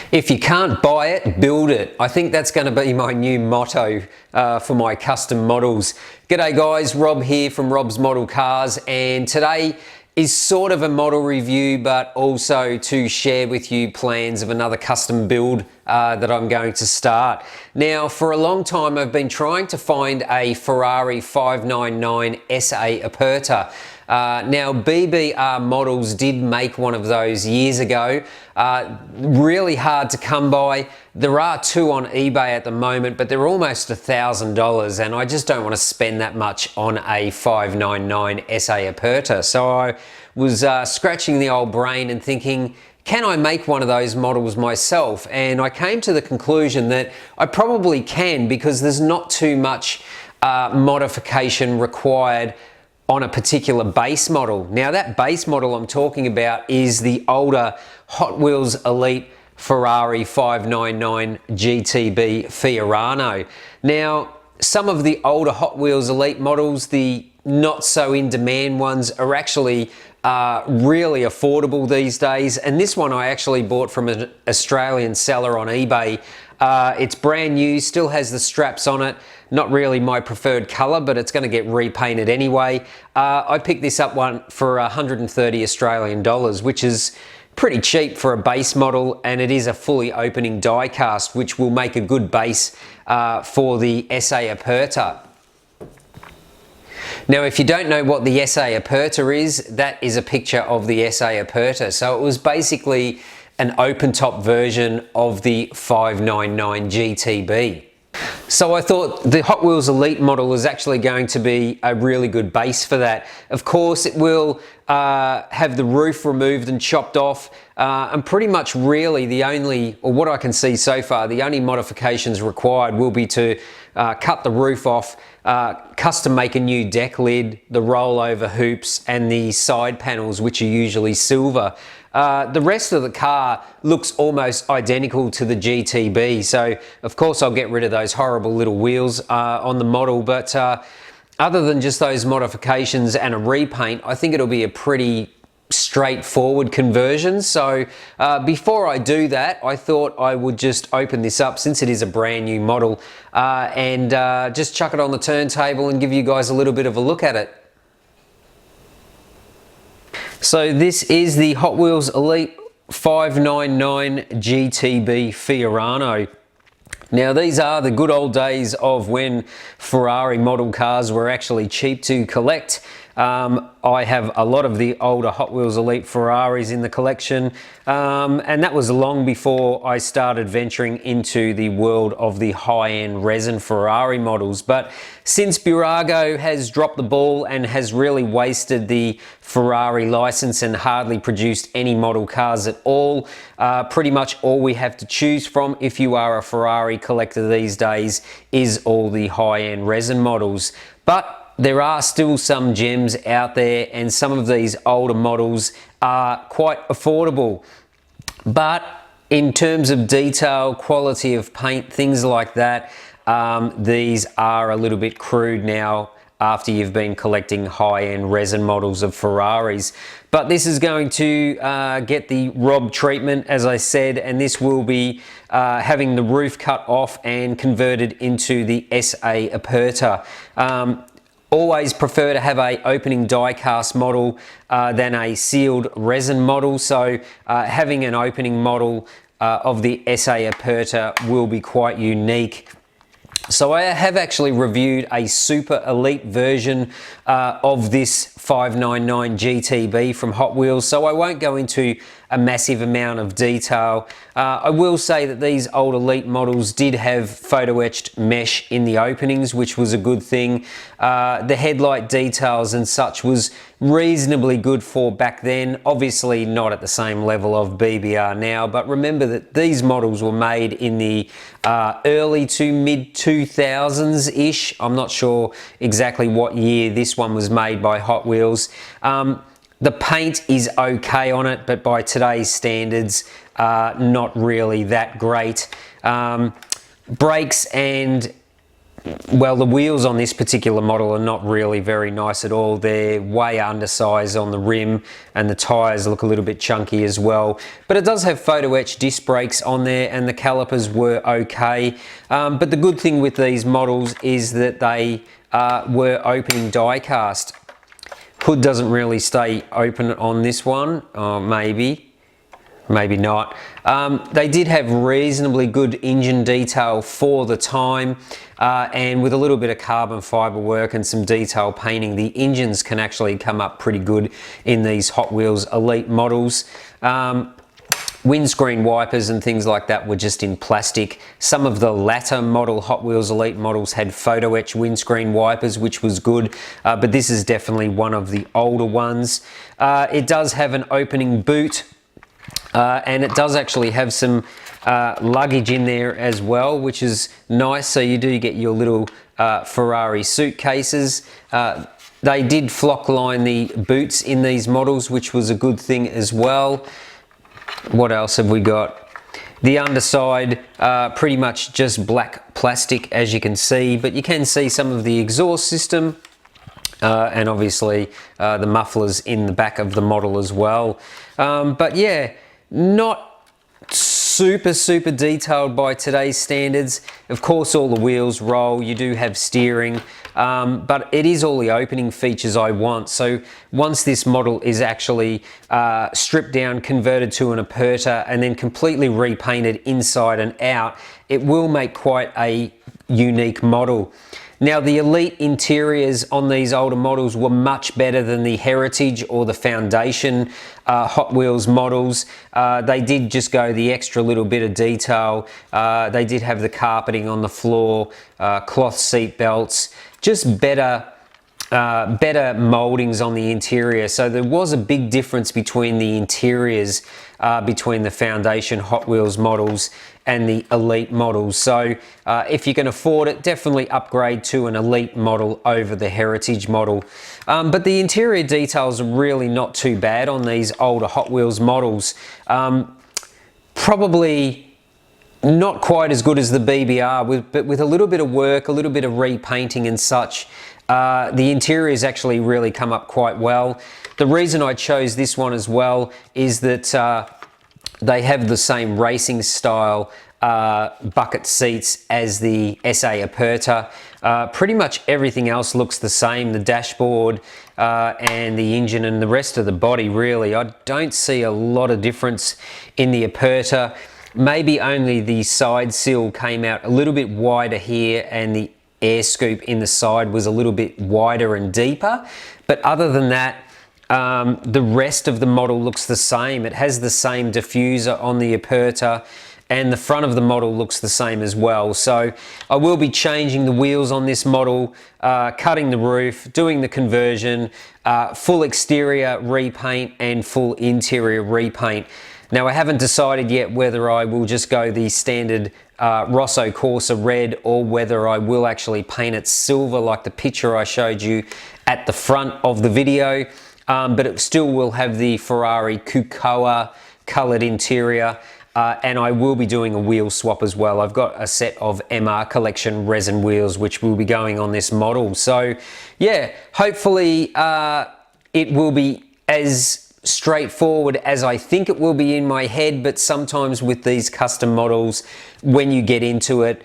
If you can't buy it, build it. I think that's going to be my new motto for my custom models. G'day guys, Rob here from Rob's Model Cars, and today is sort of a model review, but also to share with you plans of another custom build that I'm going to start. Now, for a long time, I've been trying to find a Ferrari 599 SA Aperta. Now, BBR Models did make one of those years ago. Really hard to come by. There are two on eBay at the moment, but they're almost $1,000, and I just don't want to spend that much on a 599 SA Aperta. So I was scratching the old brain and thinking, can I make one of those models myself? And I came to the conclusion that I probably can, because there's not too much modification required on a particular base model. Now, that base model I'm talking about is the older Hotwheels Elite Ferrari 599 GTB Fiorano. Now, some of the older Hotwheels Elite models, the not so in demand ones, are actually really affordable these days, and this one I actually bought from an Australian seller on eBay. It's brand new, still has the straps on it. Not really my preferred color, but it's going to get repainted anyway. I picked this up one for 130 Australian dollars, which is pretty cheap for a base model, and it is a fully opening die cast, which will make a good base for the SA Aperta. Now, if you don't know what the SA Aperta is, that is a picture of the SA Aperta. So it was basically an open top version of the 599 GTB. So I thought the Hot Wheels Elite model is actually going to be a really good base for that. Of course, it will have the roof removed and chopped off, and pretty much really the only, or what I can see so far, the only modifications required will be to cut the roof off, custom make a new deck lid, the rollover hoops, and the side panels, which are usually silver. The rest of the car looks almost identical to the GTB, so of course I'll get rid of those horrible little wheels on the model, but other than just those modifications and a repaint, I think it'll be a pretty straightforward conversion. So before I do that, I thought I would just open this up, since it is a brand new model, and just chuck it on the turntable and give you guys a little bit of a look at it. So this is the Hot Wheels Elite 599 GTB Fiorano. Now, these are the good old days of when Ferrari model cars were actually cheap to collect. I have a lot of the older Hot Wheels Elite Ferraris in the collection, and that was long before I started venturing into the world of the high-end resin Ferrari models. But since Burago has dropped the ball and has really wasted the Ferrari license and hardly produced any model cars at all, pretty much all we have to choose from if you are a Ferrari collector these days is all the high-end resin models. But there are still some gems out there, and some of these older models are quite affordable. But in terms of detail, quality of paint, things like that, these are a little bit crude now after you've been collecting high-end resin models of Ferraris. But this is going to get the Rob treatment, as I said, and this will be having the roof cut off and converted into the SA Aperta. Always prefer to have a opening die cast model than a sealed resin model, so having an opening model of the SA Aperta will be quite unique. So I have actually reviewed a super elite version of this 599 GTB from Hot Wheels, so I won't go into a massive amount of detail. I will say that these old Elite models did have photo etched mesh in the openings, which was a good thing. The headlight details and such was reasonably good for back then, obviously not at the same level of BBR now, but remember that these models were made in the early to mid 2000s-ish. I'm not sure exactly what year this one was made by Hot Wheels. The paint is okay on it, but by today's standards, not really that great. Brakes and well, the wheels on this particular model are not really very nice at all. They're way undersized on the rim, and the tyres look a little bit chunky as well. But it does have photo etched disc brakes on there, and the calipers were okay. But the good thing with these models is that they were opening die cast. Hood doesn't really stay open on this one, maybe not. They did have reasonably good engine detail for the time, and with a little bit of carbon fibre work and some detail painting, the engines can actually come up pretty good in these Hot Wheels Elite models. Windscreen wipers and things like that were just in plastic. Some of the latter model Hot Wheels Elite models had photo etch windscreen wipers, which was good, but this is definitely one of the older ones. It does have an opening boot, and it does actually have some luggage in there as well, which is nice. So you do get your little Ferrari suitcases. They did flock line the boots in these models, which was a good thing as well. What else have we got? The underside, pretty much just black plastic, as you can see, but you can see some of the exhaust system, and obviously the mufflers in the back of the model as well. But yeah, not super detailed by today's standards. Of course, all the wheels roll, you do have steering, but it is all the opening features I want. So once this model is actually stripped down, converted to an Aperta, and then completely repainted inside and out, it will make quite a unique model. Now, the Elite interiors on these older models were much better than the Heritage or the Foundation Hot Wheels models. They did just go the extra little bit of detail. They did have the carpeting on the floor, cloth seat belts, just better moldings on the interior. So there was a big difference between the interiors between the Foundation Hot Wheels models and the Elite models. So if you can afford it, definitely upgrade to an Elite model over the Heritage model. But the interior details are really not too bad on these older Hot Wheels models. Probably not quite as good as the BBR, but with a little bit of work, a little bit of repainting and such, the interiors actually really come up quite well. The reason I chose this one as well is that they have the same racing style bucket seats as the SA Aperta. Pretty much everything else looks the same, the dashboard and the engine and the rest of the body really. I don't see a lot of difference in the Aperta. Maybe only the side sill came out a little bit wider here, and the air scoop in the side was a little bit wider and deeper. But other than that, the rest of the model looks the same. It has the same diffuser on the Aperta, and the front of the model looks the same as well. So I will be changing the wheels on this model, cutting the roof, doing the conversion, full exterior repaint and full interior repaint. Now, I haven't decided yet whether I will just go the standard Rosso Corsa red, or whether I will actually paint it silver like the picture I showed you at the front of the video. But it still will have the Ferrari Cocoa coloured interior, and I will be doing a wheel swap as well. I've got a set of MR Collection resin wheels which will be going on this model. So yeah, hopefully it will be as straightforward as I think it will be in my head, but sometimes with these custom models, when you get into it,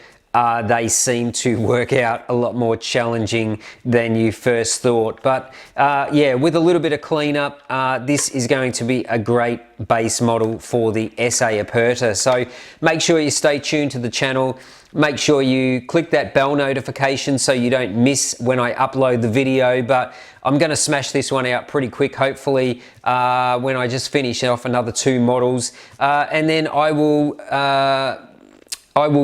they seem to work out a lot more challenging than you first thought. But yeah, with a little bit of cleanup, this is going to be a great base model for the SA Aperta. So make sure you stay tuned to the channel. Make sure you click that bell notification so you don't miss when I upload the video. But I'm going to smash this one out pretty quick, hopefully, when I just finish off another 2 models. And then I will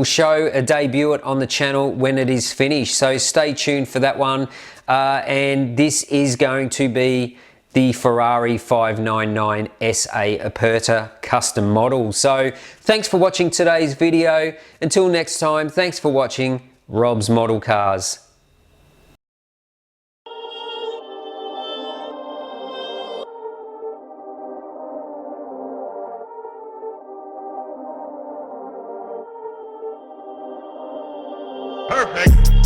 show a debut it on the channel when it is finished. So stay tuned for that one. And this is going to be the Ferrari 599 SA Aperta custom model. So thanks for watching today's video. Until next time, thanks for watching Rob's Model Cars. Perfect.